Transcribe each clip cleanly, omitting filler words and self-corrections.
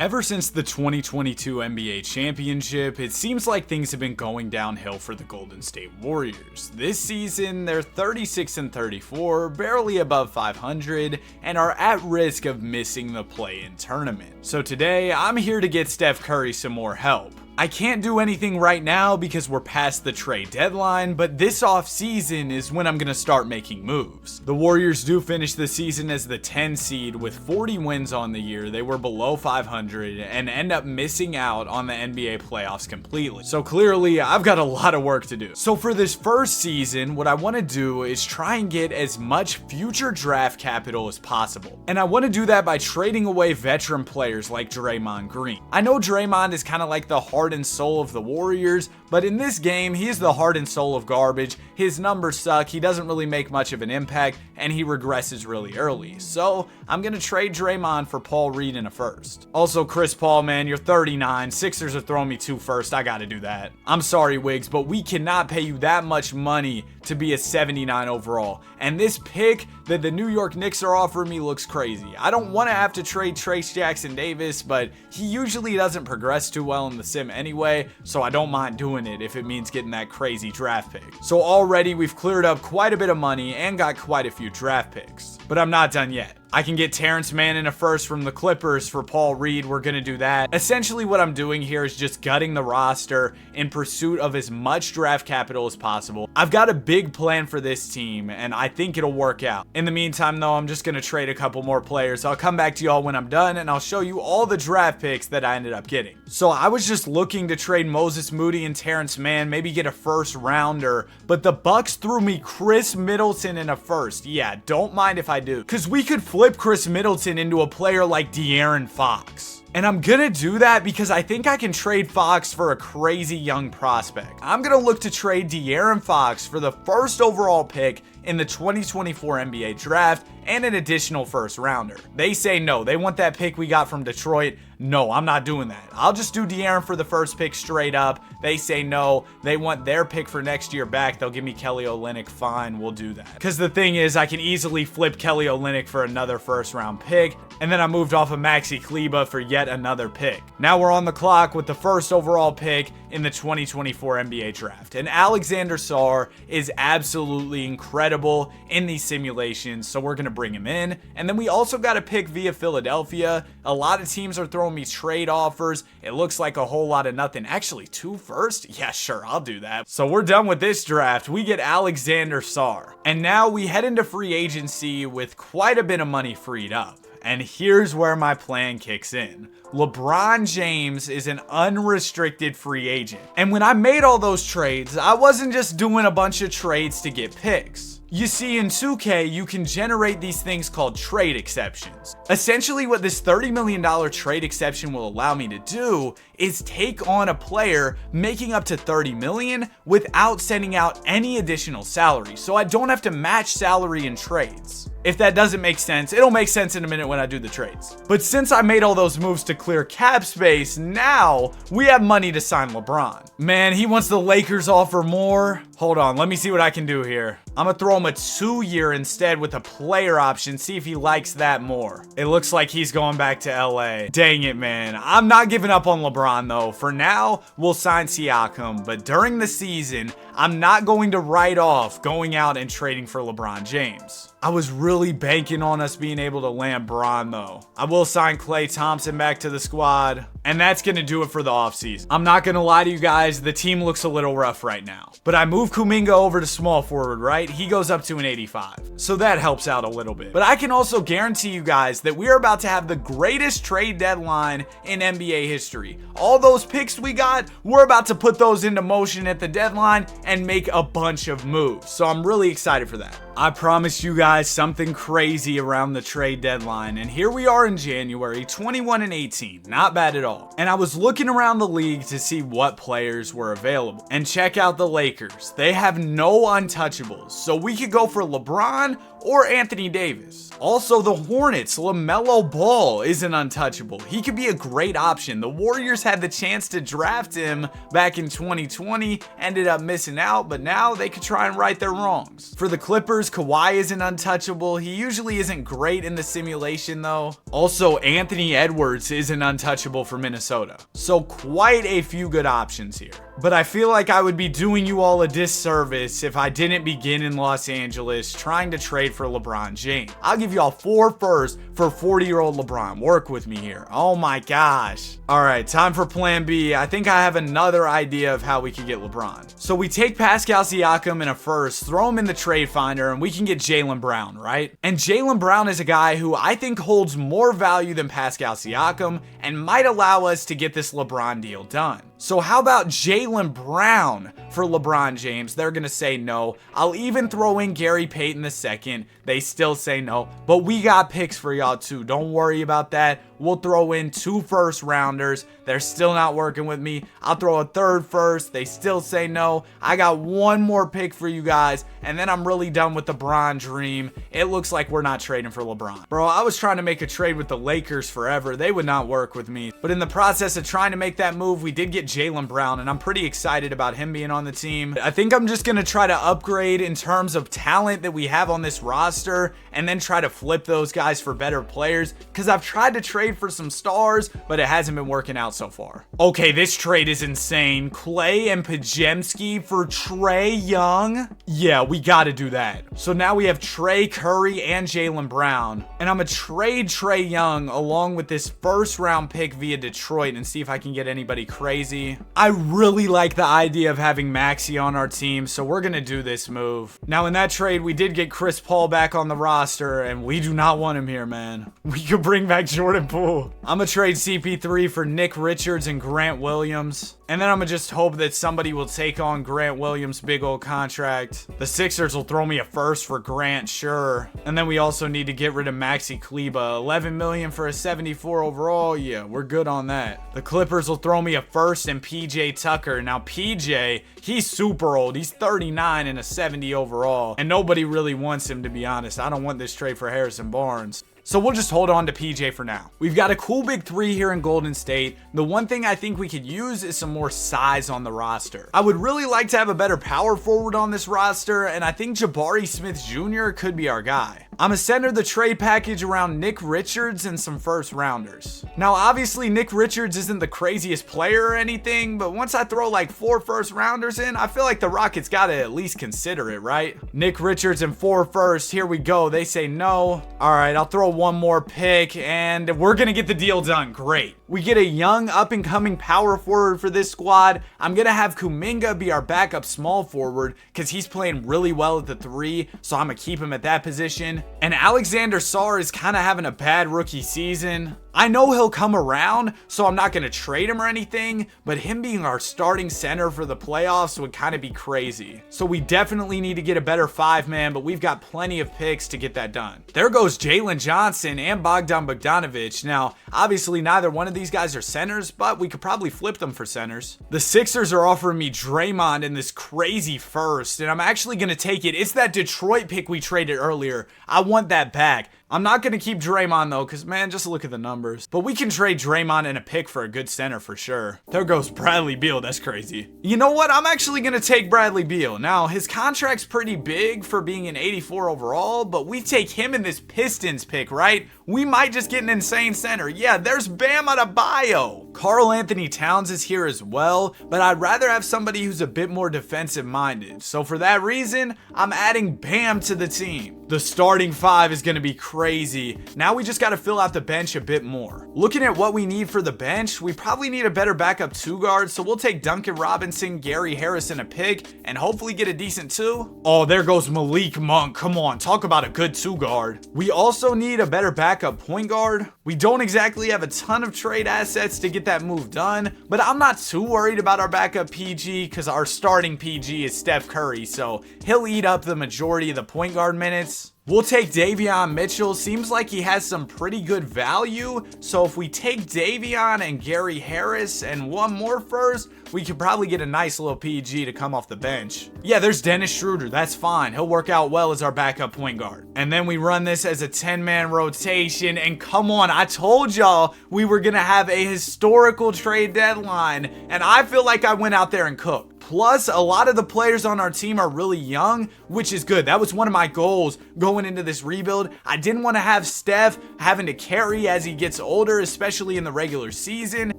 Ever since the 2022 NBA championship, it seems like things have been going downhill for the Golden State Warriors. This season, they're 36-34, barely above 500, and are at risk of missing the play-in tournament. So today, I'm here to get Steph Curry some more help. I can't do anything right now because we're past the trade deadline, but this offseason is when I'm going to start making moves. The Warriors do finish the season as the 10 seed with 40 wins on the year. They were below 500 and end up missing out on the NBA playoffs completely. So clearly, I've got a lot of work to do. So for this first season, what I want to do is try and get as much future draft capital as possible. And I want to do that by trading away veteran players like Draymond Green. I know Draymond is kind of like the heart and soul of the Warriors, but in this game, he's the heart and soul of garbage. His numbers suck, he doesn't really make much of an impact, and he regresses really early. So I'm gonna trade Draymond for Paul Reed in a first. Also, Chris Paul, man, you're 39. Sixers are throwing me 2 firsts. I gotta do that. I'm sorry, Wiggs, but we cannot pay you that much money to be a 79 overall. And this pick that the New York Knicks are offering me looks crazy. I don't want to have to trade Trace Jackson Davis, but he usually doesn't progress too well in the sim anyway, so I don't mind doing it if it means getting that crazy draft pick. So already we've cleared up quite a bit of money and got quite a few draft picks. But I'm not done yet. I can get Terrence Mann in a first from the Clippers for Paul Reed. We're going to do that. Essentially what I'm doing here is just gutting the roster in pursuit of as much draft capital as possible. I've got a big plan for this team and I think it'll work out. In the meantime though, I'm just going to trade a couple more players. I'll come back to y'all when I'm done and I'll show you all the draft picks that I ended up getting. So I was just looking to trade Moses Moody and Terrence Mann, maybe get a first rounder, but the Bucks threw me Chris Middleton in a first. Yeah, don't mind if I do, because we could flip Chris Middleton into a player like De'Aaron Fox. And I'm gonna do that because I think I can trade Fox for a crazy young prospect. I'm gonna look to trade De'Aaron Fox for the first overall pick in the 2024 NBA draft and an additional first rounder. They say no, they want that pick we got from Detroit. No, I'm not doing that. I'll just do De'Aaron for the first pick straight up. They say no, they want their pick for next year back. They'll give me Kelly Olynyk. Fine, we'll do that. Because the thing is, I can easily flip Kelly Olynyk for another first round pick, and then I moved off of Maxi Kleber for yet another pick. Now we're on the clock with the first overall pick in the 2024 NBA draft. And Alexander Sarr is absolutely incredible in these simulations, so we're going to bring him in. And then we also got a pick via Philadelphia. A lot of teams are throwing me trade offers. It looks like a whole lot of nothing. Actually, 2 first? Yeah, sure, I'll do that. So we're done with this draft. We get Alexander Sarr. And now we head into free agency with quite a bit of money freed up. And here's where my plan kicks in. LeBron James is an unrestricted free agent. And when I made all those trades, I wasn't just doing a bunch of trades to get picks. You see, in 2K, you can generate these things called trade exceptions. Essentially, what this $30 million trade exception will allow me to do is take on a player making up to $30 million without sending out any additional salary, so I don't have to match salary in trades. If that doesn't make sense, it'll make sense in a minute when I do the trades. But since I made all those moves to clear cap space, now we have money to sign LeBron. Man, he wants the Lakers offer more. Hold on, let me see what I can do here. I'm gonna throw him a 2-year instead with a player option, see if he likes that more. It looks like he's going back to LA. Dang it, man. I'm not giving up on LeBron though. For now, we'll sign Siakam, but during the season, I'm not going to write off going out and trading for LeBron James. I was really banking on us being able to land Bron though. I will sign Klay Thompson back to the squad, and that's going to do it for the offseason. I'm not going to lie to you guys, the team looks a little rough right now. But I moved Kuminga over to small forward, right? He goes up to an 85. So that helps out a little bit. But I can also guarantee you guys that we are about to have the greatest trade deadline in NBA history. All those picks we got, we're about to put those into motion at the deadline and make a bunch of moves. So I'm really excited for that. I promised you guys something crazy around the trade deadline, and here we are in January, 21-18, not bad at all. And I was looking around the league to see what players were available. And check out the Lakers. They have no untouchables, so we could go for LeBron or Anthony Davis. Also, the Hornets, LaMelo Ball isn't untouchable. He could be a great option. The Warriors had the chance to draft him back in 2020, ended up missing out, but now they could try and right their wrongs. For the Clippers, Kawhi isn't untouchable. He usually isn't great in the simulation though. Also, Anthony Edwards isn't untouchable for Minnesota. So quite a few good options here. But I feel like I would be doing you all a disservice if I didn't begin in Los Angeles trying to trade for LeBron James. I'll give y'all 4 firsts for 40-year-old LeBron. Work with me here. Oh my gosh. All right, time for plan B. I think I have another idea of how we could get LeBron. So we take Pascal Siakam in a first, throw him in the trade finder, and we can get Jaylen Brown, right? And Jaylen Brown is a guy who I think holds more value than Pascal Siakam and might allow us to get this LeBron deal done. So how about Jaylen Brown for LeBron James? They're going to say no. I'll even throw in Gary Payton II. They still say no. But we got picks for y'all too. Don't worry about that. We'll throw in 2 first rounders. They're still not working with me. I'll throw a 3rd first. They still say no. I got 1 more pick for you guys. And then I'm really done with the Bron dream. It looks like we're not trading for LeBron. Bro, I was trying to make a trade with the Lakers forever. They would not work with me. But in the process of trying to make that move, we did get Jaylen Brown. And I'm pretty excited about him being on the team. I think I'm just going to try to upgrade in terms of talent that we have on this roster. And then try to flip those guys for better players. Because I've tried to trade for some stars, but it hasn't been working out so far. Okay, this trade is insane. Clay and Pajemski for Trae Young. Yeah, we got to do that. So now we have Trey Curry and Jaylen Brown. And I'm going to trade Trae Young along with this first round pick via Detroit and see if I can get anybody crazy. I really like the idea of having Maxey on our team, so we're going to do this move. Now in that trade, we did get Chris Paul back on the roster, and we do not want him here, man. We could bring back Jordan Poole. I'm going to trade CP3 for Nick Richards and Grant Williams. And then I'm going to just hope that somebody will take on Grant Williams' big old contract. The Sixers will throw me a first for Grant, sure. And then we also need to get rid of Maxi Kleber. $11 million for a 74 overall. Yeah, we're good on that. The Clippers will throw me a first and PJ Tucker. Now PJ, he's super old. He's 39 and a 70 overall. And nobody really wants him, to be honest. I don't want this trade for Harrison Barnes. So we'll just hold on to PJ for now. We've got a cool big 3 here in Golden State. The one thing I think we could use is some more size on the roster. I would really like to have a better power forward on this roster, and I think Jabari Smith Jr. could be our guy. I'm gonna center the trade package around Nick Richards and some first rounders. Now obviously Nick Richards isn't the craziest player or anything, but once I throw like 4 first rounders in, I feel like the Rockets gotta at least consider it, right? Nick Richards and 4 firsts, here we go. They say no. All right, I'll throw 1 more pick and we're gonna get the deal done. Great. We get a young up-and-coming power forward for this squad. I'm gonna have Kuminga be our backup small forward because he's playing really well at the 3, so I'm gonna keep him at that position. And Alexander Sarr is kind of having a bad rookie season. I know he'll come around, so I'm not going to trade him or anything, but him being our starting center for the playoffs would kind of be crazy. So we definitely need to get a better 5-man, but we've got plenty of picks to get that done. There goes Jalen Johnson and Bogdan Bogdanovic. Now, obviously neither one of these guys are centers, but we could probably flip them for centers. The Sixers are offering me Draymond in this crazy first, and I'm actually going to take it. It's that Detroit pick we traded earlier. I want that back. I'm not going to keep Draymond though, because man, just look at the numbers. But we can trade Draymond and a pick for a good center for sure. There goes Bradley Beal. That's crazy. You know what? I'm actually going to take Bradley Beal. Now, his contract's pretty big for being an 84 overall, but we take him in this Pistons pick, right? We might just get an insane center. Yeah, there's Bam Adebayo. Karl Anthony Towns is here as well, but I'd rather have somebody who's a bit more defensive minded. So for that reason, I'm adding Bam to the team. The starting 5 is going to be crazy. Now we just got to fill out the bench a bit more. Looking at what we need for the bench, we probably need a better backup 2 guard, so we'll take Duncan Robinson, Gary Harrison a pick, and hopefully get a decent 2. Oh, there goes Malik Monk. Come on, talk about a good 2 guard. We also need a better backup point guard. We don't exactly have a ton of trade assets to get that move done, but I'm not too worried about our backup PG because our starting PG is Steph Curry, so he'll eat up the majority of the point guard minutes. We'll take Davion Mitchell. Seems like he has some pretty good value. So if we take Davion and Gary Harris and one more first, we could probably get a nice little PG to come off the bench. Yeah, there's Dennis Schroeder. That's fine. He'll work out well as our backup point guard. And then we run this as a 10-man rotation. And come on, I told y'all we were going to have a historical trade deadline. And I feel like I went out there and cooked. Plus, a lot of the players on our team are really young, which is good. That was one of my goals going into this rebuild. I didn't want to have Steph having to carry as he gets older, especially in the regular season.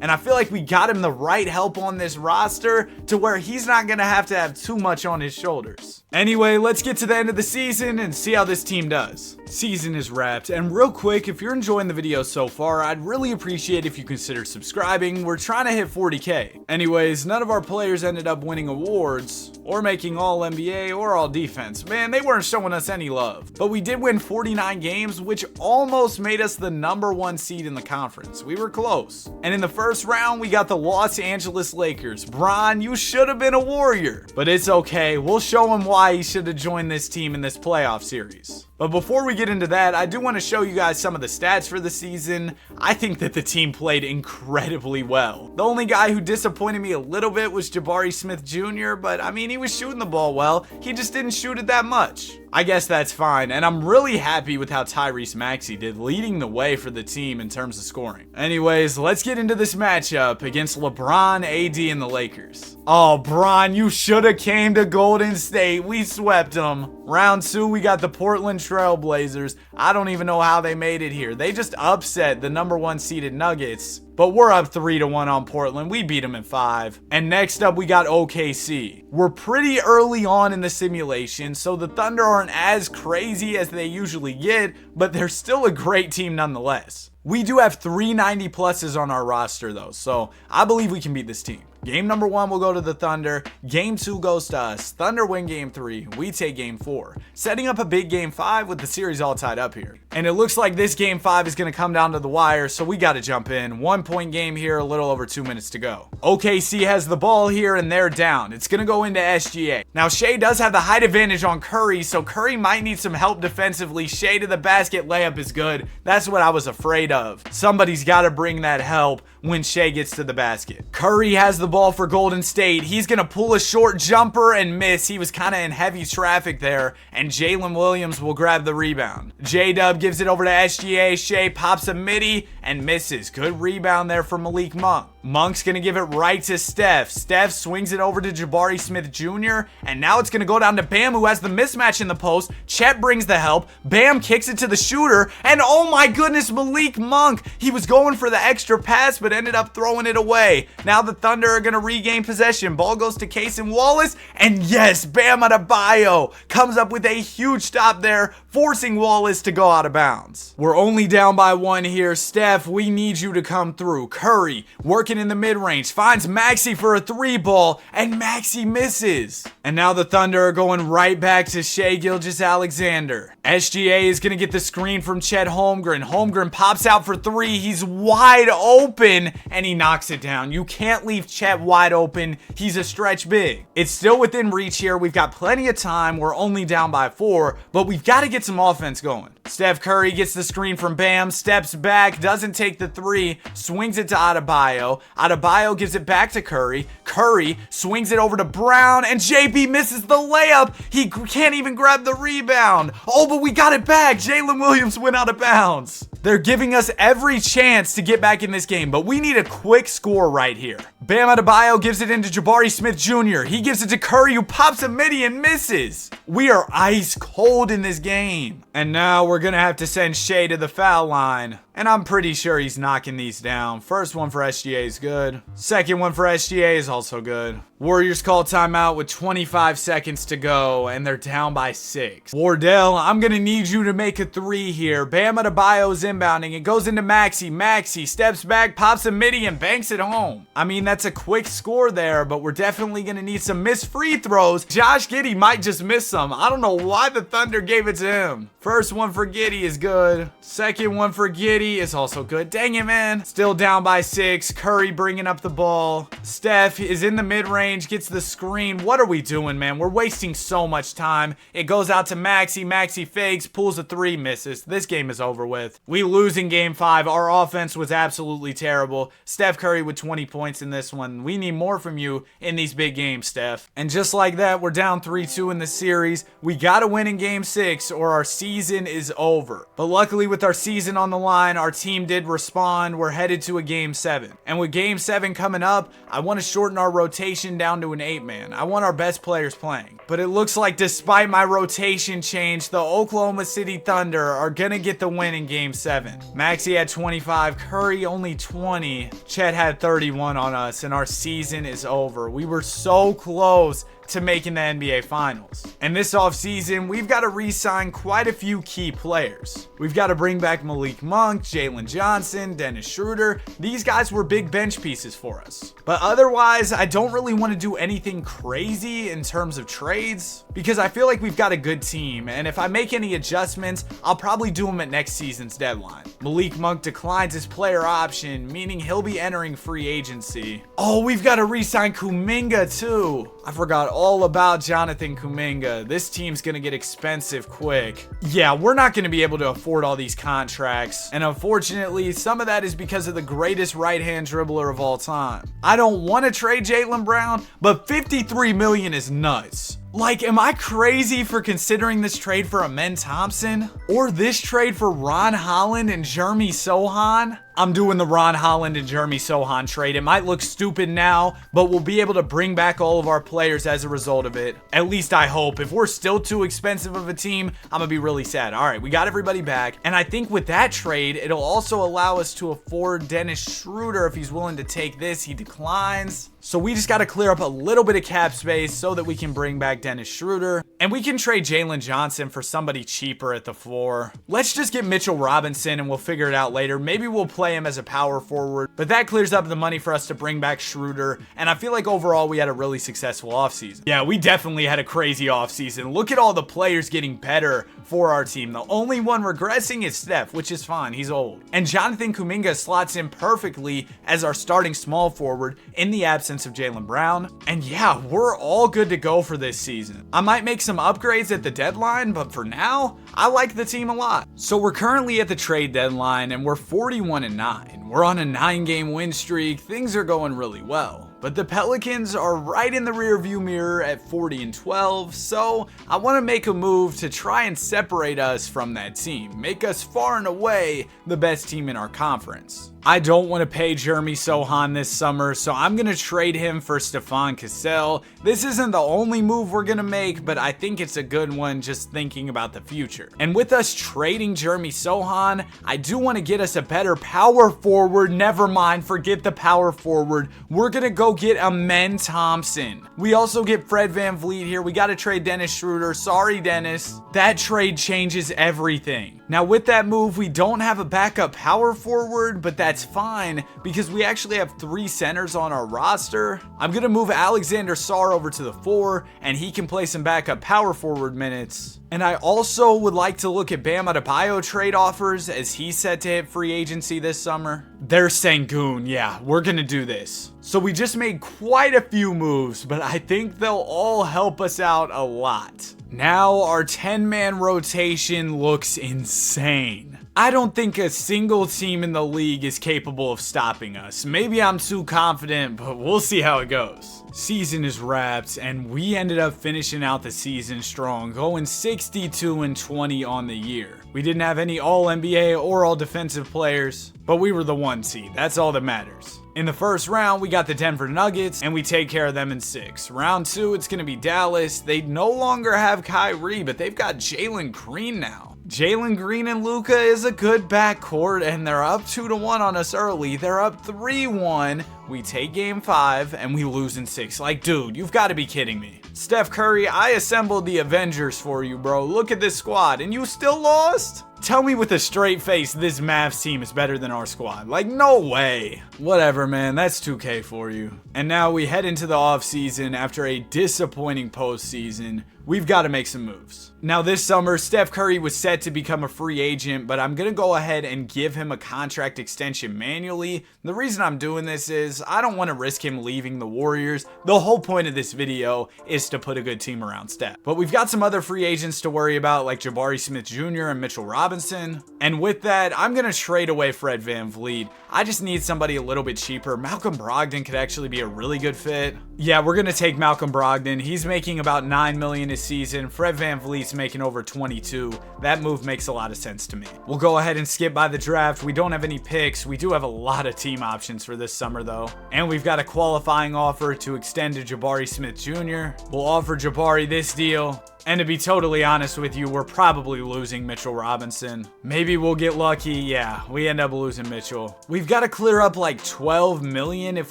And I feel like we got him the right help on this roster to where he's not going to have too much on his shoulders. Anyway, let's get to the end of the season and see how this team does. Season is wrapped, and real quick, if you're enjoying the video so far, I'd really appreciate if you consider subscribing. We're trying to hit 40K. Anyways, none of our players ended up winning awards or making all NBA or all defense. Man, they weren't showing us any love. But we did win 49 games, which almost made us the #1 seed in the conference. We were close. And in the first round, we got the Los Angeles Lakers. Bron, you should have been a Warrior. But it's okay. We'll show him why he should have joined this team in this playoff series. But before we get into that, I do want to show you guys some of the stats for the season. I think that the team played incredibly well. The only guy who disappointed me a little bit was Jabari Smith Jr., but I mean, he was shooting the ball well. He just didn't shoot it that much. I guess that's fine, and I'm really happy with how Tyrese Maxey did, leading the way for the team in terms of scoring. Anyways, let's get into this matchup against LeBron, AD, and the Lakers. Oh, Bron, you should have came to Golden State. We swept them. Round 2, we got the Portland Trail Blazers. I don't even know how they made it here. They just upset the #1 seeded Nuggets. But we're up 3-1 on Portland. We beat them in 5. And next up, we got OKC. We're pretty early on in the simulation, so the Thunder aren't as crazy as they usually get, but they're still a great team nonetheless. We do have 390 pluses on our roster though, so I believe we can beat this team. Game number 1 will go to the Thunder. Game 2 goes to us. Thunder win game 3. We take game 4. Setting up a big game 5 with the series all tied up here. And it looks like this game 5 is going to come down to the wire, so we got to jump in. 1-point game here, a little over 2 minutes to go. OKC has the ball here and they're down. It's going to go into SGA. Now Shea does have the height advantage on Curry, so Curry might need some help defensively. Shea to the basket layup is good. That's what I was afraid of. Somebody's got to bring that help when Shea gets to the basket. Curry has the ball for Golden State. He's going to pull a short jumper and miss. He was kind of in heavy traffic there, and Jalen Williams will grab the rebound. J-Dub gives it over to SGA. Shea pops a midi and misses. Good rebound there for Malik Monk. Monk's going to give it right to Steph. Steph swings it over to Jabari Smith Jr. And now it's going to go down to Bam, who has the mismatch in the post. Chet brings the help. Bam kicks it to the shooter. And oh my goodness, Malik Monk. He was going for the extra pass, but ended up throwing it away. Now the Thunder are going to regain possession. Ball goes to Casey Wallace. And yes, Bam Adebayo comes up with a huge stop there, forcing Wallace to go out of bounds. We're only down by 1 here. Steph, we need you to come through. Curry working in the mid-range, finds Maxey for a 3-ball, and Maxey misses. And now the Thunder are going right back to Shea Gilgeous-Alexander. SGA is going to get the screen from Chet Holmgren. Holmgren pops out for 3. He's wide open, and he knocks it down. You can't leave Chet wide open. He's a stretch big. It's still within reach here. We've got plenty of time. We're only down by 4, but we've got to get some offense going. Steph Curry gets the screen from Bam, steps back, doesn't take the 3, swings it to Adebayo. Adebayo gives it back to Curry. Curry swings it over to Brown, and JB misses the layup. He can't even grab the rebound. Oh, but we got it back. Jalen Williams went out of bounds. They're giving us every chance to get back in this game, but we need a quick score right here. Bam Adebayo gives it into Jabari Smith Jr. He gives it to Curry, who pops a midi and misses. We are ice cold in this game. And now we're going to have to send Shea to the foul line. And I'm pretty sure he's knocking these down. First one for SGA is good. Second one for SGA is also good. Warriors call timeout with 25 seconds to go, and they're down by 6. Wardell, I'm going to need you to make a 3 here. Bam Adebayo is inbounding. It goes into Maxey. Maxey steps back, pops a midi, and banks it home. I mean, that's a quick score there, but we're definitely going to need some missed free throws. Josh Giddey might just miss some. I don't know why the Thunder gave it to him. First one for Giddey is good. Second one for Giddey City is also good. Dang it, man. Still down by 6. Curry bringing up the ball. Steph is in the mid-range, gets the screen. What are we doing, man? We're wasting so much time. It goes out to Maxey. Maxey fakes, pulls a 3, misses. This game is over with. We lose in game 5. Our offense was absolutely terrible. Steph Curry with 20 points in this one. We need more from you in these big games, Steph. And just like that, we're down 3-2 in the series. We gotta win in game 6 or our season is over. But luckily with our season on the line, our team did respond. We're headed to a game 7. And with game 7 coming up, I want to shorten our rotation down to an 8-man. I want our best players playing. But it looks like despite my rotation change, the Oklahoma City Thunder are gonna get the win in game 7. Maxey had 25, Curry only 20, Chet had 31 on us, and our season is over. We were so close to making the NBA Finals. And this offseason, we've got to re-sign quite a few key players. We've got to bring back Malik Monk, Jalen Johnson, Dennis Schroeder. These guys were big bench pieces for us. But otherwise, I don't really want to do anything crazy in terms of trades because I feel like we've got a good team, and if I make any adjustments, I'll probably do them at next season's deadline. Malik Monk declines his player option, meaning he'll be entering free agency. Oh, we've got to re-sign Kuminga too. I forgot all about Jonathan Kuminga. This team's gonna get expensive quick. Yeah, we're not gonna be able to afford all these contracts, and unfortunately, some of that is because of the greatest right-hand dribbler of all time. I don't want to trade Jaylen Brown, but $53 million is nuts. Like, am I crazy for considering this trade for Amen Thompson? Or this trade for Ron Holland and Jeremy Sohan? I'm doing the Ron Holland and Jeremy Sohan trade. It might look stupid now, but we'll be able to bring back all of our players as a result of it. At least I hope. If we're still too expensive of a team, I'm gonna be really sad. All right, we got everybody back. And I think with that trade, it'll also allow us to afford Dennis Schroeder if he's willing to take this. He declines. So we just got to clear up a little bit of cap space so that we can bring back Dennis Schroeder. And we can trade Jalen Johnson for somebody cheaper at the 4. Let's just get Mitchell Robinson and we'll figure it out later. Maybe we'll play him as a power forward, but that clears up the money for us to bring back Schroeder. And I feel like overall we had a really successful offseason. Yeah, we definitely had a crazy offseason. Look at all the players getting better for our team. The only one regressing is Steph, which is fine. He's old. And Jonathan Kuminga slots in perfectly as our starting small forward in the absence of Jaylen Brown. And yeah, we're all good to go for this season. I might make some upgrades at the deadline, but for now, I like the team a lot. So we're currently at the trade deadline and we're 41-9. We're on a 9-game win streak. Things are going really well. But the Pelicans are right in the rearview mirror at 40-12, so I want to make a move to try and separate us from that team, make us far and away the best team in our conference. I don't want to pay Jeremy Sohan this summer, so I'm going to trade him for Stephon Cassell. This isn't the only move we're going to make, but I think it's a good one just thinking about the future. And with us trading Jeremy Sohan, I do want to get us a better power forward. Never mind, forget the power forward. We're going to go get Amen Thompson. We also get Fred VanVleet here. We got to trade Dennis Schroeder. Sorry, Dennis. That trade changes everything. Now with that move, we don't have a backup power forward, but that's fine because we actually have 3 centers on our roster. I'm going to move Alexander Sarr over to the 4 and he can play some backup power forward minutes. And I also would like to look at Bam Adebayo trade offers as he's set to hit free agency this summer. They're Sengun, yeah, we're going to do this. So we just made quite a few moves, but I think they'll all help us out a lot. Now our 10-man rotation looks insane. I don't think a single team in the league is capable of stopping us. Maybe I'm too confident, but we'll see how it goes. Season is wrapped, and we ended up finishing out the season strong, going 62-20 on the year. We didn't have any All-NBA or All-Defensive players, but we were the 1 seed. That's all that matters. In the first round, we got the Denver Nuggets, and we take care of them in 6. Round 2, it's going to be Dallas. They no longer have Kyrie, but they've got Jalen Green now. Jalen Green and Luka is a good backcourt, and they're up 2-1 on us early. They're up 3-1. We take game 5, and we lose in 6. Like, dude, you've got to be kidding me. Steph Curry, I assembled the Avengers for you, bro. Look at this squad, and you still lost? Tell me with a straight face this Mavs team is better than our squad. Like, no way. Whatever, man. That's 2K for you. And now we head into the offseason after a disappointing postseason. We've got to make some moves. Now this summer, Steph Curry was set to become a free agent, but I'm going to go ahead and give him a contract extension manually. The reason I'm doing this is I don't want to risk him leaving the Warriors. The whole point of this video is to put a good team around Steph. But we've got some other free agents to worry about like Jabari Smith Jr. and Mitchell Robinson. And with that, I'm going to trade away Fred VanVleet. I just need somebody a little bit cheaper. Malcolm Brogdon could actually be a really good fit. Yeah, we're going to take Malcolm Brogdon. He's making about $9 million this season. Fred VanVleet's making over 22. That move makes a lot of sense to me. We'll go ahead and skip by the draft. We don't have any picks. We do have a lot of team options for this summer though. And we've got a qualifying offer to extend to Jabari Smith Jr. We'll offer Jabari this deal. And to be totally honest with you, we're probably losing Mitchell Robinson. Maybe we'll get lucky. Yeah, we end up losing Mitchell. We've got to clear up like 12 million if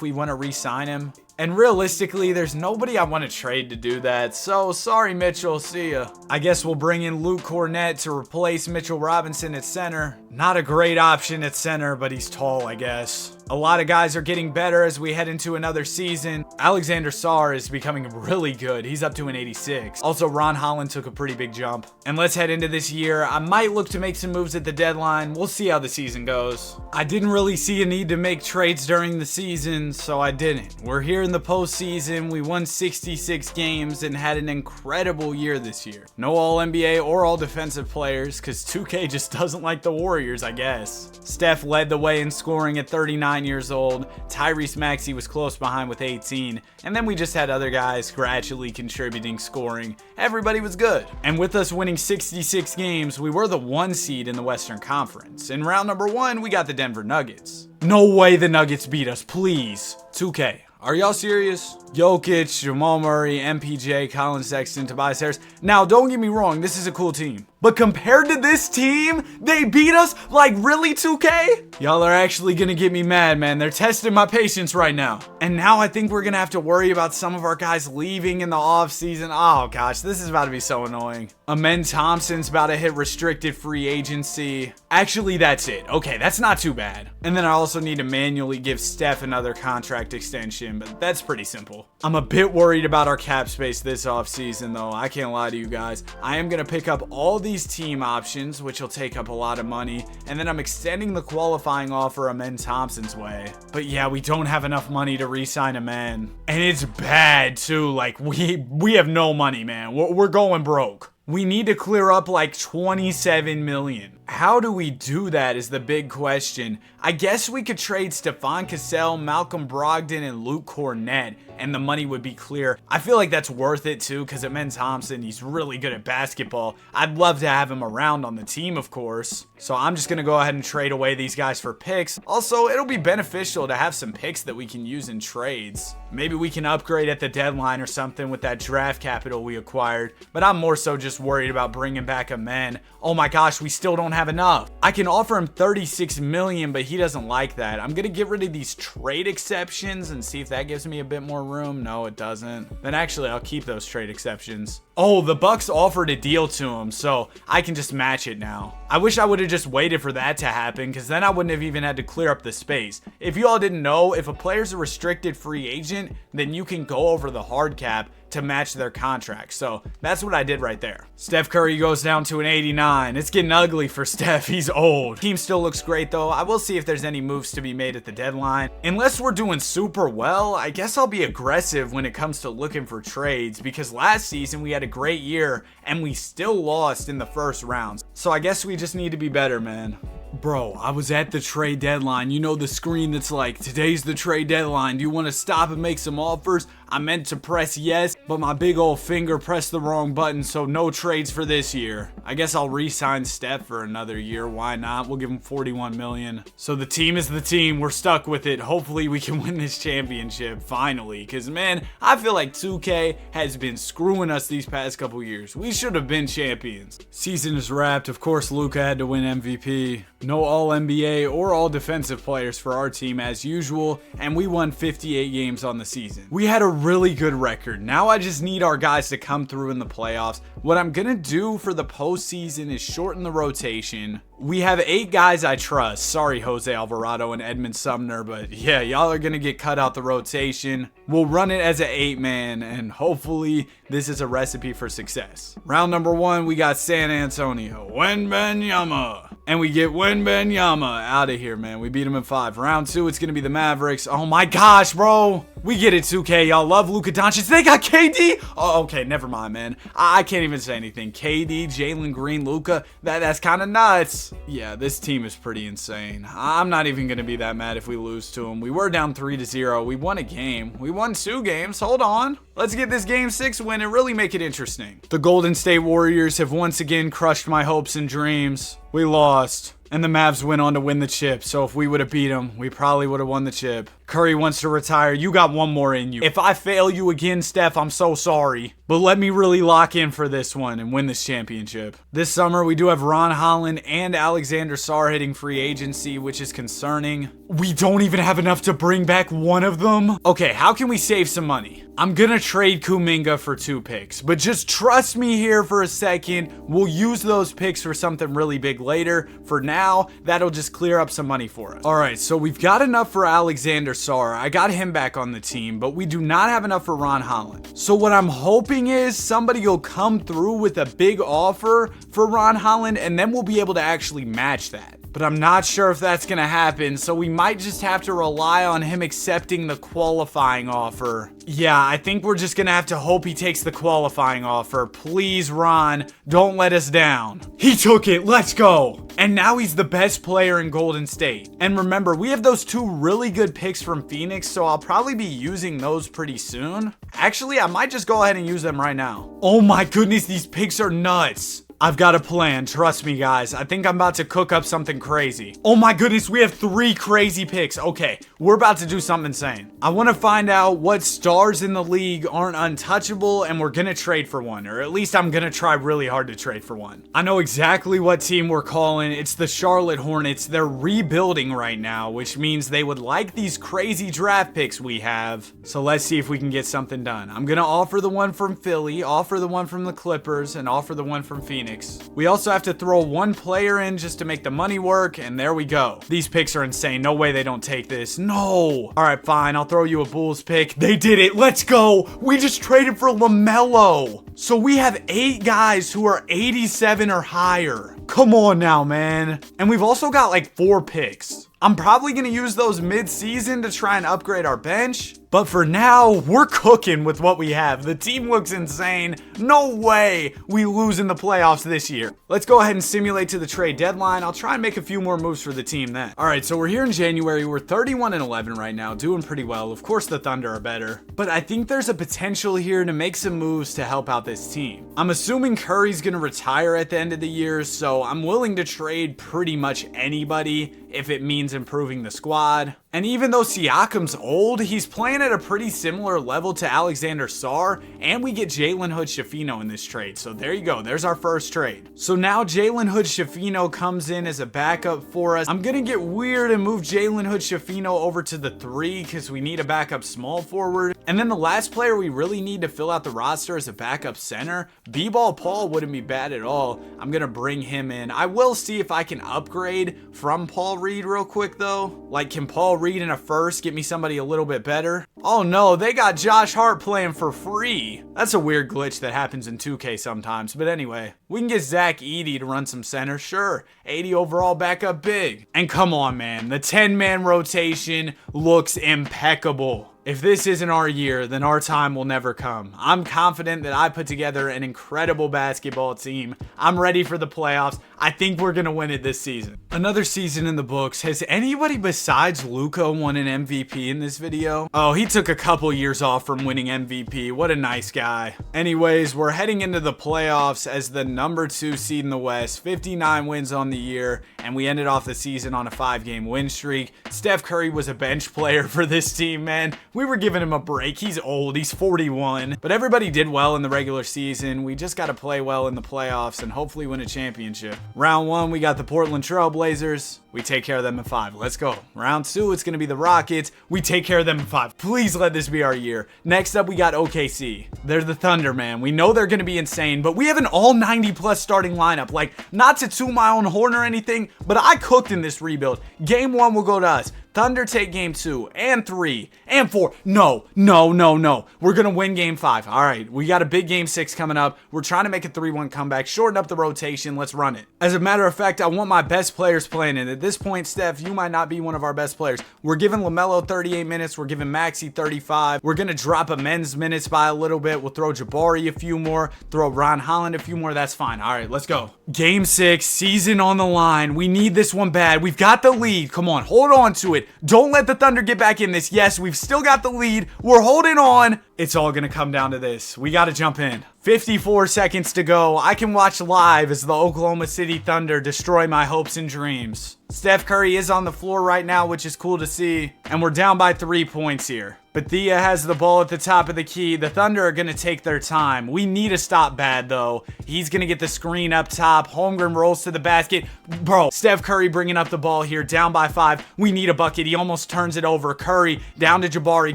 we want to re-sign him. And realistically, there's nobody I want to trade to do that. So sorry, Mitchell. See ya. I guess we'll bring in Luke Cornett to replace Mitchell Robinson at center. Not a great option at center, but he's tall, I guess. A lot of guys are getting better as we head into another season. Alexander Sarr is becoming really good. He's up to an 86. Also, Ron Holland took a pretty big jump. And let's head into this year. I might look to make some moves at the deadline. We'll see how the season goes. I didn't really see a need to make trades during the season, so I didn't. We're here in the postseason. We won 66 games and had an incredible year this year. No All-NBA or All-Defensive players because 2K just doesn't like the Warriors, I guess. Steph led the way in scoring at 39 years old. Tyrese Maxey was close behind with 18. And then we just had other guys gradually contributing scoring. Everybody was good. And with us winning 66 games, we were the 1 seed in the Western Conference. In round number 1, we got the Denver Nuggets. No way the Nuggets beat us, please. 2K. Are y'all serious? Jokic, Jamal Murray, MPJ, Colin Sexton, Tobias Harris. Now, don't get me wrong, this is a cool team. But compared to this team, they beat us? Like, really, 2K? Y'all are actually gonna get me mad, man. They're testing my patience right now. And now I think we're gonna have to worry about some of our guys leaving in the offseason. Oh, gosh, this is about to be so annoying. Amen Thompson's about to hit restricted free agency. Actually, that's it. Okay, that's not too bad. And then I also need to manually give Steph another contract extension, but that's pretty simple. I'm a bit worried about our cap space this offseason, though. I can't lie to you guys. I am going to pick up all these team options, which will take up a lot of money, and then I'm extending the qualifying offer Amen Thompson's way. But yeah, we don't have enough money to re-sign Amen. And it's bad, too. Like, we have no money, man. We're going broke. We need to clear up like 27 million. How do we do that is the big question. I guess we could trade Stephon Cassell, Malcolm Brogdon, and Luke Cornett, and the money would be clear. I feel like that's worth it too, because Amen Thompson, he's really good at basketball. I'd love to have him around on the team, of course. So I'm just going to go ahead and trade away these guys for picks. Also, it'll be beneficial to have some picks that we can use in trades. Maybe we can upgrade at the deadline or something with that draft capital we acquired, but I'm more so just worried about bringing back Amen. Oh my gosh, we still don't have enough. I can offer him 36 million, but he doesn't like that. I'm going to get rid of these trade exceptions and see if that gives me a bit more room. No, it doesn't. Then actually, I'll keep those trade exceptions. Oh, the Bucks offered a deal to him, so I can just match it now. I wish I would have just waited for that to happen, because then I wouldn't have even had to clear up the space. If you all didn't know, if a player's a restricted free agent, then you can go over the hard cap to match their contract. So that's what I did right there. Steph Curry goes down to an 89. It's getting ugly for Steph. He's old. Team still looks great though. I will see if there's any moves to be made at the deadline. Unless we're doing super well, I guess I'll be aggressive when it comes to looking for trades, because last season we had a great year and we still lost in the first rounds. So I guess we just need to be better, man. Bro, I was at the trade deadline. You know the screen that's like, today's the trade deadline. Do you want to stop and make some offers? I meant to press yes, but my big old finger pressed the wrong button, so no trades for this year. I guess I'll re-sign Steph for another year. Why not? We'll give him 41 million. So the team is the team. We're stuck with it. Hopefully we can win this championship finally, because man, I feel like 2K has been screwing us these past couple years. We should have been champions. Season is wrapped. Of course, Luka had to win MVP. No All-NBA or All-Defensive players for our team as usual, and we won 58 games on the season. We had a really good record. Now I just need our guys to come through in the playoffs. What I'm gonna do for the postseason is shorten the rotation. We have 8 guys I trust. Sorry, Jose Alvarado and Edmund Sumner, but yeah, y'all are gonna get cut out the rotation. We'll run it as an 8-man, and hopefully this is a recipe for success. Round number 1, we got San Antonio, Wembanyama. And we get Wembanyama out of here, man. We beat him in 5. Round 2, it's gonna be the Mavericks. Oh my gosh, bro. We get it, 2K. Y'all love Luka Doncic. They got KD. Oh, okay, never mind, man. I can't even say anything. KD, Jalen Green, Luka. That's kind of nuts. Yeah, this team is pretty insane. I'm not even gonna be that mad if we lose to them. We were down 3-0. We won a game. We won 2 games. Hold on. Let's get this game 6 win and really make it interesting. The Golden State Warriors have once again crushed my hopes and dreams. We lost. And the Mavs went on to win the chip, so if we would have beat them, we probably would have won the chip. Curry wants to retire. You got one more in you. If I fail you again, Steph, I'm so sorry. But let me really lock in for this one and win this championship. This summer, we do have Ron Holland and Alexander Sarr hitting free agency, which is concerning. We don't even have enough to bring back one of them. Okay, how can we save some money? I'm gonna trade Kuminga for 2 picks, but just trust me here for a second. We'll use those picks for something really big later. For now, that'll just clear up some money for us. All right, so we've got enough for Alexander Sarr. I got him back on the team, but we do not have enough for Ron Holland. So what I'm hoping is somebody will come through with a big offer for Ron Holland, and then we'll be able to actually match that. But I'm not sure if that's going to happen, so we might just have to rely on him accepting the qualifying offer. Yeah, I think we're just going to have to hope he takes the qualifying offer. Please, Ron, don't let us down. He took it. Let's go. And now he's the best player in Golden State. And remember, we have those 2 really good picks from Phoenix, so I'll probably be using those pretty soon. Actually, I might just go ahead and use them right now. Oh my goodness, these picks are nuts. I've got a plan. Trust me, guys. I think I'm about to cook up something crazy. Oh my goodness, we have 3 crazy picks. Okay, we're about to do something insane. I want to find out what stars in the league aren't untouchable, and we're going to trade for one. Or at least I'm going to try really hard to trade for one. I know exactly what team we're calling. It's the Charlotte Hornets. They're rebuilding right now, which means they would like these crazy draft picks we have. So let's see if we can get something done. I'm going to offer the one from Philly, offer the one from the Clippers, and offer the one from Phoenix. We also have to throw 1 player in just to make the money work, and there we go. These picks are insane. No way they don't take this. No. All right, fine. I'll throw you a Bulls pick. They did it. Let's go. We just traded for LaMelo. So we have 8 guys who are 87 or higher. Come on now, man. And we've also got like 4 picks. I'm probably going to use those mid-season to try and upgrade our bench. But for now, we're cooking with what we have. The team looks insane. No way we lose in the playoffs this year. Let's go ahead and simulate to the trade deadline. I'll try and make a few more moves for the team then. All right, so we're here in January. We're 31-11 right now, doing pretty well. Of course, the Thunder are better. But I think there's a potential here to make some moves to help out this team. I'm assuming Curry's going to retire at the end of the year, so I'm willing to trade pretty much anybody if it means improving the squad. And even though Siakam's old, he's playing at a pretty similar level to Alexander Sarr, and we get Jalen Hood-Schifino in this trade. So there you go. There's our first trade. So now Jalen Hood-Schifino comes in as a backup for us. I'm going to get weird and move Jalen Hood-Schifino over to the 3 because we need a backup small forward. And then the last player we really need to fill out the roster is a backup center. B-Ball Paul wouldn't be bad at all. I'm going to bring him in. I will see if I can upgrade from Paul Reed real quick though. Like, can Paul Reed in a first get me somebody a little bit better? Oh no, they got Josh Hart playing for free. That's a weird glitch that happens in 2K sometimes. But anyway, we can get Zach Edey to run some center. Sure, 80 overall backup big. And come on, man, the 10-man rotation looks impeccable. If this isn't our year, then our time will never come. I'm confident that I put together an incredible basketball team. I'm ready for the playoffs. I think we're going to win it this season. Another season in the books. Has anybody besides Luka won an MVP in this video? Oh, he took a couple years off from winning MVP. What a nice guy. Anyways, we're heading into the playoffs as the number 2 seed in the West. 59 wins on the year, and we ended off the season on a 5-game win streak. Steph Curry was a bench player for this team, man. We were giving him a break. He's old. He's 41. But everybody did well in the regular season. We just got to play well in the playoffs and hopefully win a championship. Round 1, we got the Portland Trail Blazers. We take care of them in 5. Let's go. Round 2, it's going to be the Rockets. We take care of them in 5. Please let this be our year. Next up, we got OKC. They're the Thunder, man. We know they're going to be insane, but we have an all 90+ starting lineup. Like, not to toot my own horn or anything, but I cooked in this rebuild. Game 1 will go to us. Thunder take game 2 and 3 and 4. No. We're going to win game 5. All right, we got a big game 6 coming up. We're trying to make a 3-1 comeback, shorten up the rotation. Let's run it. As a matter of fact, I want my best players playing it. At this point, Steph, you might not be one of our best players. We're giving LaMelo 38 minutes. We're giving Maxey 35. We're going to drop a men's minutes by a little bit. We'll throw Jabari a few more, throw Ron Holland a few more. That's fine. All right, let's go. Game 6, season on the line. We need this one bad. We've got the lead. Come on, hold on to it. Don't let the Thunder get back in this. Yes, we've still got the lead. We're holding on. It's all going to come down to this. We got to jump in. 54 seconds to go. I can watch live as the Oklahoma City Thunder destroy my hopes and dreams. Steph Curry is on the floor right now, which is cool to see. And we're down by 3 points here. Bethia has the ball at the top of the key. The Thunder are going to take their time. We need to stop bad, though. He's going to get the screen up top. Holmgren rolls to the basket. Bro, Steph Curry bringing up the ball here, down by 5. We need a bucket. He almost turns it over. Curry down to Jabari,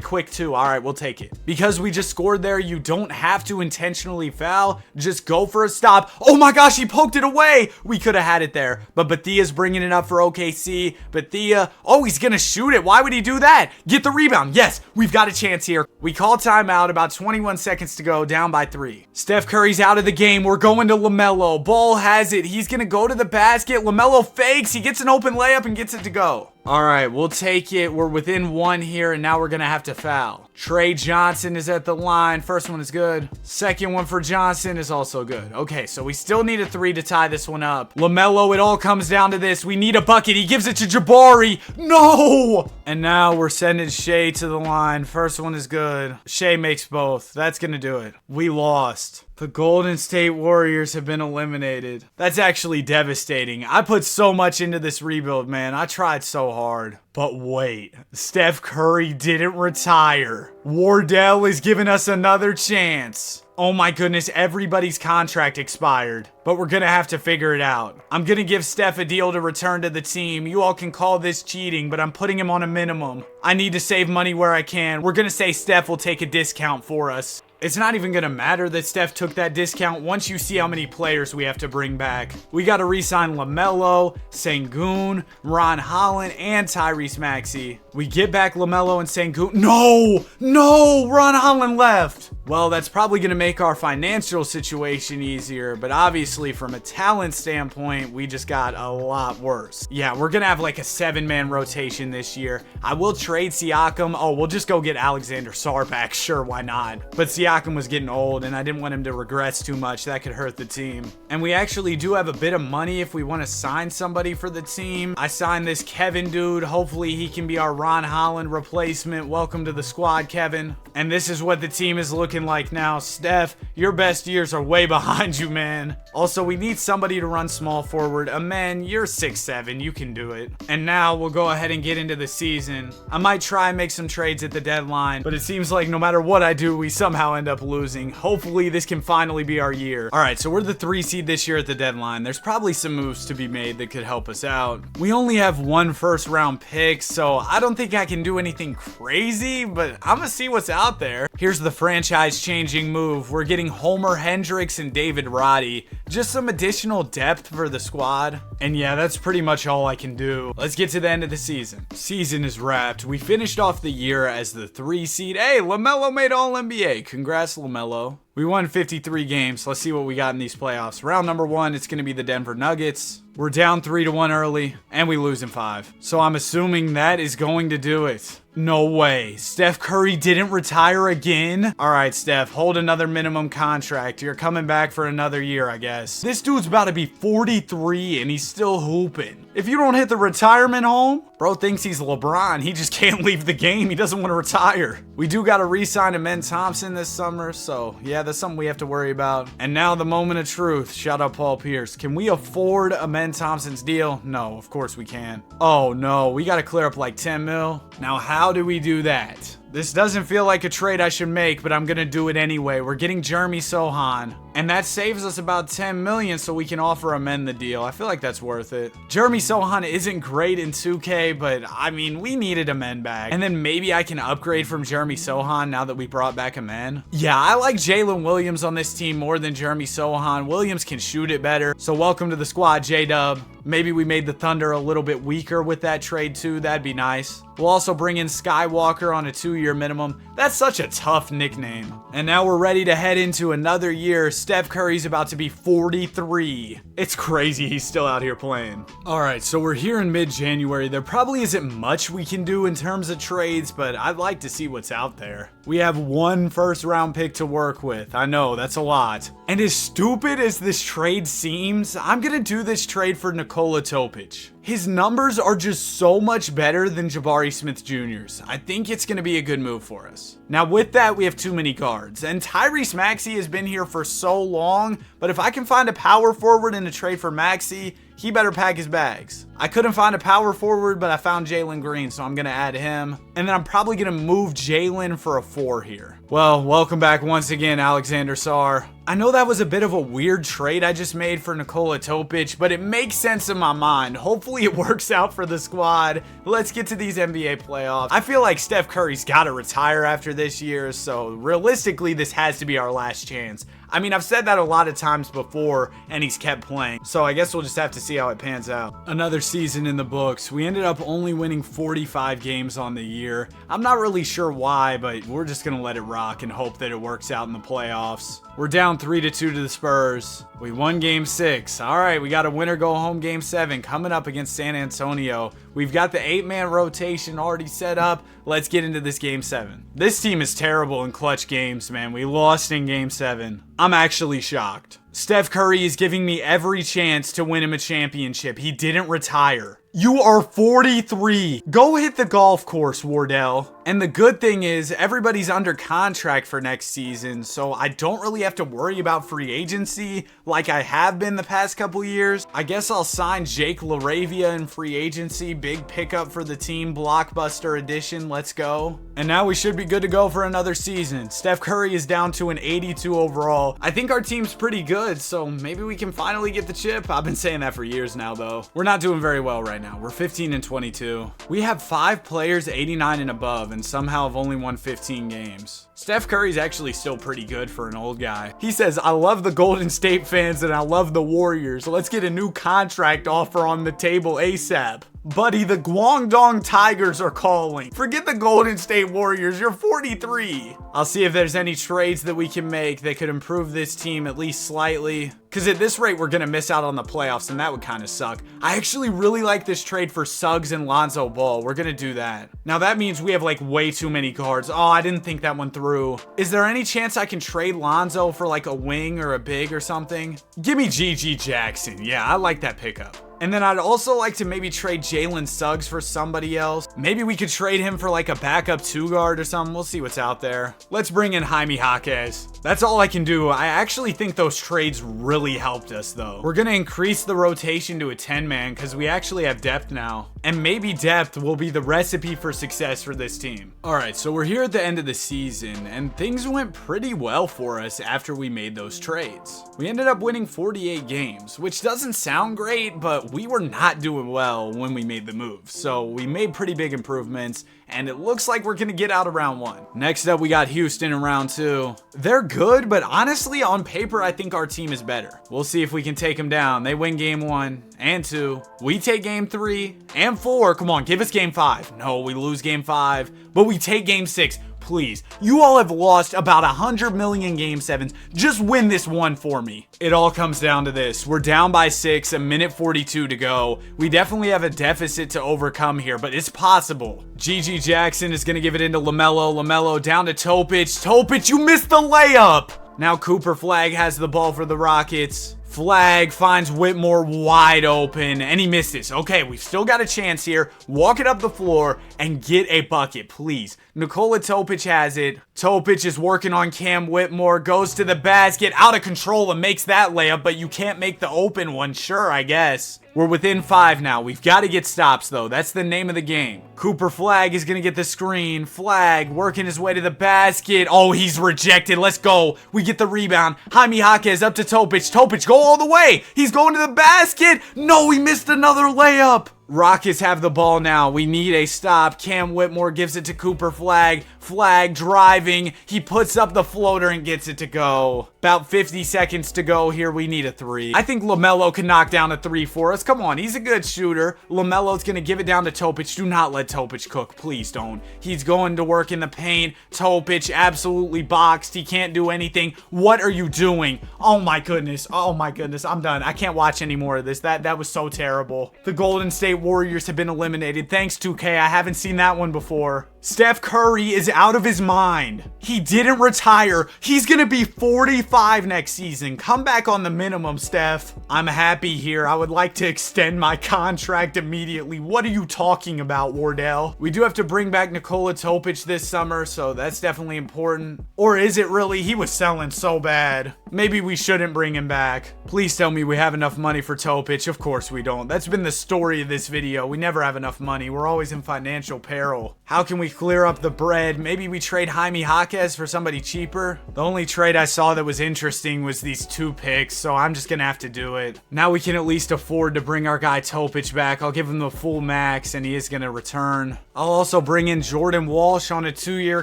quick 2. All right, we'll take it. Because we just scored there, you don't have to intentionally foul. Just go for a stop. Oh my gosh, he poked it away. We could have had it there. But Bethia's bringing it up for OKC. Bethia, oh, he's going to shoot it. Why would he do that? Get the rebound. Yes, we've got a chance here. We call timeout, about 21 seconds to go, down by 3. Steph Curry's out of the game. We're going to LaMelo. Ball has it. He's going to go to the basket. LaMelo fakes. He gets an open layup and gets it to go. All right, we'll take it. We're within 1 here, and now we're going to have to foul. Trey Johnson is at the line. First one is good. Second one for Johnson is also good. Okay, so we still need a 3 to tie this one up. LaMelo, it all comes down to this. We need a bucket. He gives it to Jabari. No! And now we're sending Shea to the line. First one is good. Shea makes both. That's going to do it. We lost. The Golden State Warriors have been eliminated. That's actually devastating. I put so much into this rebuild, man. I tried so hard. But wait, Steph Curry didn't retire. Wardell is giving us another chance. Oh my goodness, everybody's contract expired. But we're gonna have to figure it out. I'm gonna give Steph a deal to return to the team. You all can call this cheating, but I'm putting him on a minimum. I need to save money where I can. We're gonna say Steph will take a discount for us. It's not even going to matter that Steph took that discount once you see how many players we have to bring back. We got to re-sign LaMelo, Sengun, Ron Holland, and Tyrese Maxey. We get back LaMelo and Sengun. No, Ron Holland left. Well, that's probably going to make our financial situation easier, but obviously from a talent standpoint, we just got a lot worse. Yeah, we're going to have like a 7-man rotation this year. I will trade Siakam. Oh, we'll just go get Alexander Sarr back. Sure, why not? But Siakam was getting old, and I didn't want him to regress too much. That could hurt the team. And we actually do have a bit of money if we want to sign somebody for the team. I signed this Kevin dude. Hopefully he can be our Ron Holland replacement. Welcome to the squad, Kevin. And this is what the team is looking like now. Steph, your best years are way behind you, man. Also, we need somebody to run small forward. Amen, you're 6'7", you can do it. And now we'll go ahead and get into the season. I might try and make some trades at the deadline, but it seems like no matter what I do, we somehow end up losing. Hopefully this can finally be our year. All right, so we're the 3 seed this year at the deadline. There's probably some moves to be made that could help us out. We only have 1 first-round pick, so I don't think I can do anything crazy, but I'm gonna see what's out there. Here's the franchise-changing move. We're getting Homer Hendricks and David Roddy. Just some additional depth for the squad. And yeah, that's pretty much all I can do. Let's get to the end of the season. Season is wrapped. We finished off the year as the 3 seed. Hey, LaMelo made All-NBA. Congrats, LaMelo. We won 53 games. Let's see what we got in these playoffs. Round number 1, it's going to be the Denver Nuggets. We're down 3-1 early, and we lose in 5. So I'm assuming that is going to do it. No way. Steph Curry didn't retire again? All right, Steph, hold another minimum contract. You're coming back for another year, I guess. This dude's about to be 43, and he's still hooping. If you don't hit the retirement home, bro thinks he's LeBron. He just can't leave the game. He doesn't want to retire. We do got to re-sign Amen Thompson this summer, so yeah, that's something we have to worry about. And now the moment of truth. Shout out Paul Pierce. Can we afford Amen Thompson's deal? No, of course we can't. Oh no, we got to clear up like 10 mil. Now, how do we do that? This doesn't feel like a trade I should make, but I'm gonna do it anyway. We're getting Jeremy Sohan, and that saves us about 10 million so we can offer amend the deal. I feel like that's worth it. Jeremy Sohan isn't great in 2K, but I mean, we needed amend back. And then maybe I can upgrade from Jeremy Sohan now that we brought back amend. Yeah, I like Jalen Williams on this team more than Jeremy Sohan. Williams can shoot it better. So welcome to the squad, J-Dub. Maybe we made the Thunder a little bit weaker with that trade too. That'd be nice. We'll also bring in Skywalker on a 2-year minimum. That's such a tough nickname. And now we're ready to head into another year. Steph Curry's about to be 43. It's crazy he's still out here playing. All right, so we're here in mid-January. There probably isn't much we can do in terms of trades, but I'd like to see what's out there. We have one first-round pick to work with. I know, that's a lot. And as stupid as this trade seems, I'm gonna do this trade for Nikola Topic. His numbers are just so much better than Jabari Smith Jr.'s. I think it's going to be a good move for us. Now with that, we have too many guards, and Tyrese Maxey has been here for so long, but if I can find a power forward in a trade for Maxey, he better pack his bags. I couldn't find a power forward, but I found Jalen Green, so I'm going to add him. And then I'm probably going to move Jalen for a 4 here. Well, welcome back once again, Alexander Sarr. I know that was a bit of a weird trade I just made for Nikola Topic, but it makes sense in my mind. Hopefully it works out for the squad. Let's get to these NBA playoffs. I feel like Steph Curry's got to retire after this year, so realistically, this has to be our last chance. I mean, I've said that a lot of times before, and he's kept playing, so I guess we'll just have to see how it pans out. Another season in the books. We ended up only winning 45 games on the year. I'm not really sure why, but we're just gonna let it rock and hope that it works out in the playoffs. We're down 3-2 to the Spurs. We won Game 6. All right, we got a winner-go-home Game 7 coming up against San Antonio. We've got the 8-man rotation already set up. Let's get into this Game 7. This team is terrible in clutch games, man. We lost in Game 7. I'm actually shocked. Steph Curry is giving me every chance to win him a championship. He didn't retire. You are 43. Go hit the golf course, Wardell. And the good thing is everybody's under contract for next season, so I don't really have to worry about free agency like I have been the past couple years. I guess I'll sign Jake LaRavia in free agency. Big pickup for the team, blockbuster edition. Let's go. And now we should be good to go for another season. Steph Curry is down to an 82 overall. I think our team's pretty good, so maybe we can finally get the chip. I've been saying that for years now, though. We're not doing very well right now. We're 15-22. We have 5 players 89 and above, and somehow have only won 15 games. Steph Curry's actually still pretty good for an old guy. He says, I love the Golden State fans and I love the Warriors. Let's get a new contract offer on the table ASAP. Buddy, the Guangdong Tigers are calling. Forget the Golden State Warriors. You're 43. I'll see if there's any trades that we can make that could improve this team at least slightly. Because at this rate, we're going to miss out on the playoffs, and that would kind of suck. I actually really like this trade for Suggs and Lonzo Ball. We're going to do that. Now, that means we have, like, way too many guards. Oh, I didn't think that one through. Is there any chance I can trade Lonzo for, like, a wing or a big or something? Give me GG Jackson. Yeah, I like that pickup. And then I'd also like to maybe trade Jalen Suggs for somebody else. Maybe we could trade him for like a backup 2 guard or something. We'll see what's out there. Let's bring in Jaime Jaquez. That's all I can do. I actually think those trades really helped us though. We're gonna increase the rotation to a 10-man because we actually have depth now. And maybe depth will be the recipe for success for this team. All right, so we're here at the end of the season and things went pretty well for us after we made those trades. We ended up winning 48 games, which doesn't sound great, but we were not doing well when we made the move. So we made pretty big improvements and it looks like we're gonna get out of round 1. Next up, we got Houston in round 2. They're good, but honestly, on paper, I think our team is better. We'll see if we can take them down. They win game 1 and 2. We take game 3 and 4. Come on, give us game 5. No, we lose game 5, but we take game 6. Please, you all have lost about 100 million game 7s. Just win this one for me. It all comes down to this. We're down by 6, a minute 42 to go. We definitely have a deficit to overcome here, but it's possible. GG Jackson is going to give it into LaMelo. LaMelo down to Topic. Topic, you missed the layup. Now Cooper Flag has the ball for the Rockets. Flag finds Whitmore wide open, and he misses. Okay, we've still got a chance here. Walk it up the floor and get a bucket, please. Nikola Topic has it. Topic is working on Cam Whitmore, goes to the basket, out of control, and makes that layup, but you can't make the open one. Sure, I guess. We're within 5 now. We've got to get stops, though. That's the name of the game. Cooper Flag is going to get the screen. Flag working his way to the basket. Oh, he's rejected. Let's go. We get the rebound. Jaime Jaquez up to Topic. Topic, go all the way. He's going to the basket. No, he missed another layup. Rockets have the ball now. We need a stop. Cam Whitmore gives it to Cooper Flag. Flag driving. He puts up the floater and gets it to go. About 50 seconds to go here. We need a 3. I think LaMelo can knock down a 3 for us. Come on, he's a good shooter. LaMelo's going to give it down to Topic. Do not let Topic cook. Please don't. He's going to work in the paint. Topic absolutely boxed. He can't do anything. What are you doing? Oh my goodness. Oh my goodness. I'm done. I can't watch any more of this. That was so terrible. The Golden State Warriors have been eliminated. Thanks, 2K. I haven't seen that one before. Steph Curry is out of his mind. He didn't retire. He's going to be 45 next season. Come back on the minimum, Steph. I'm happy here. I would like to extend my contract immediately. What are you talking about, Wardell? We do have to bring back Nikola Topic this summer, so that's definitely important. Or is it really? He was selling so bad. Maybe we shouldn't bring him back. Please tell me we have enough money for Topic. Of course we don't. That's been the story of this video. We never have enough money. We're always in financial peril. How can we clear up the bread? Maybe we trade Jaime Jaquez for somebody cheaper. The only trade I saw that was interesting was these 2 picks, so I'm just gonna have to do it. Now we can at least afford to bring our guy Topic back. I'll give him the full max, and he is gonna return. I'll also bring in Jordan Walsh on a 2-year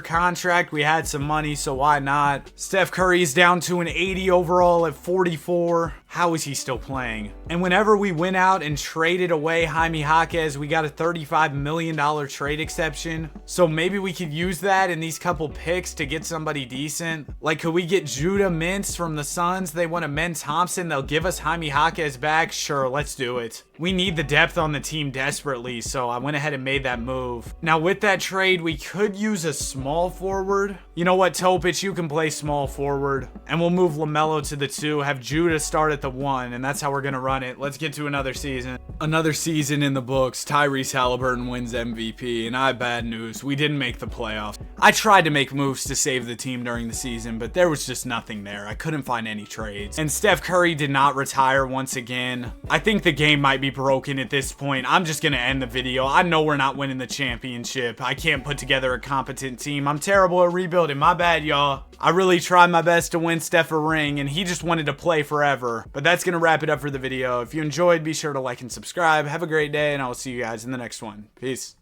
contract. We had some money, so why not? Steph Curry's down to an 80 overall at 44. How is he still playing? And whenever we went out and traded away Jaime Jaquez, we got a $35 million trade exception. So maybe we could use that in these couple picks to get somebody decent. Like, could we get Judah Mintz from the Suns? They want a Men Thompson. They'll give us Jaime Jaquez back. Sure, let's do it. We need the depth on the team desperately, so I went ahead and made that move. Now, with that trade, we could use a small forward. You know what, Topic, you can play small forward. And we'll move LaMelo to the 2, have Judah start at the 1, and that's how we're going to run it. Let's get to another season. Another season in the books. Tyrese Halliburton wins MVP, and I have bad news. We didn't make the playoffs. I tried to make moves to save the team during the season, but there was just nothing there. I couldn't find any trades. And Steph Curry did not retire once again. I think the game might be broken at this point. I'm just going to end the video. I know we're not winning the championship. I can't put together a competent team. I'm terrible at rebuilding. My bad, y'all. I really tried my best to win Steph a ring, and he just wanted to play forever. But that's going to wrap it up for the video. If you enjoyed, be sure to like and subscribe. Have a great day, and I will see you guys in the next one. Peace.